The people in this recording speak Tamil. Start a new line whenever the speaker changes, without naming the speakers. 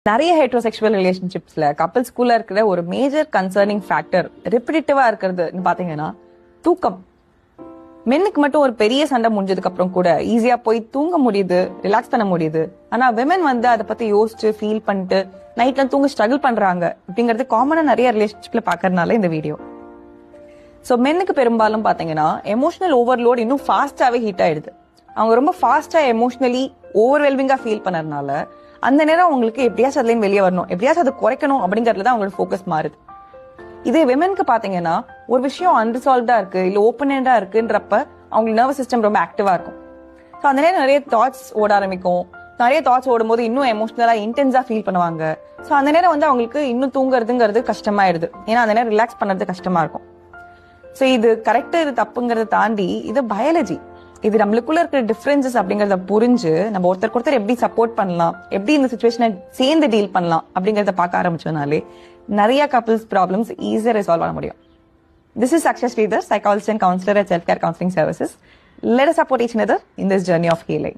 நிறைய ஹெட்ரோசெக்சுவல் ரிலேஷன்ஷிப்ஸ்ல கப்பிள்ஸ்குள்ள இருக்கிற ஒரு மேஜர் கன்சர்னிங் ஃபேக்டர் ரிப்பீட்டிவா இருக்கிறது பாத்தீங்கன்னா தூக்கம். மென்னுக்கு மட்டும் ஒரு பெரிய சண்டை முடிஞ்சதுக்கு அப்புறம் கூட ஈஸியா போய் தூங்க முடியுது, ரிலாக்ஸ் பண்ண முடியுது. ஆனா விமன் அதை பத்தி யோசிச்சு ஃபீல் பண்ணிட்டு நைட்ல தூங்க ஸ்ட்ரகிள் பண்றாங்க அப்படிங்கறது காமனா நிறைய ரிலேஷன்ஷிப்ல பாக்குறதுனால இந்த வீடியோ. சோ மென்னுக்கு பெரும்பாலும் பாத்தீங்கன்னா எமோஷனல் ஓவர்லோட் இன்னும் ஃபாஸ்டாவே ஹீட் ஆயிடுது. அவங்க ரொம்ப ஃபாஸ்டா எமோஷனலி ஓவர்வெல்மிங்கா ஃபீல் பண்ணறதுனால அந்த நேரம் அவங்களுக்கு எப்படியாச்சும் அதுல வெளியே வரணும், எப்படியாச்சும் அதை குறைக்கணும் அப்படிங்கறதுல தான் அவங்களோட ஃபோக்கஸ் மாறுது. இதே விமனுக்கு பாத்தீங்கன்னா ஒரு விஷயம் அன்ரிசால்வ்டா இருக்கு இல்ல ஓப்பன் ஹேண்டா இருக்குன்றப்ப அவங்களுக்கு நர்வஸ் சிஸ்டம் ரொம்ப ஆக்டிவா இருக்கும். ஸோ அந்த நேரம் நிறைய தாட்ஸ் ஓட ஆரம்பிக்கும். நிறைய தாட்ஸ் ஓடும்போது இன்னும் எமோஷனலா இன்டென்ஸா ஃபீல் பண்ணுவாங்க. ஸோ அந்த நேரம் அவங்களுக்கு இன்னும் தூங்குறதுங்கிறது கஷ்டமாயிடுது. ஏன்னா அந்த நேரம் ரிலாக்ஸ் பண்றது கஷ்டமா இருக்கும். ஸோ இது கரெக்ட், இது தப்புங்கிறத தாண்டி இது பயாலஜி. இது நம்மளுக்குள்ள இருக்கிற டிஃபரன்சஸ் அப்படிங்கறத புரிஞ்சு நம்ம ஒருத்தருக்கு ஒருத்தர் எப்படி சப்போர்ட் பண்ணலாம், எப்படி இந்த சிச்சுவேஷனை சேர்ந்து டீல் பண்ணலாம் அப்படிங்கறத பார்க்க ஆரம்பிச்சோம்னாலே நிறைய கப்பிள்ஸ் ப்ராப்ளம்ஸ் ஈஸியா ரிசால்வ் பண்ண முடியும். This is Saksha Sridhar, psychologist and counselor at Self Care Counseling Services. Let us support each other in this journey of healing.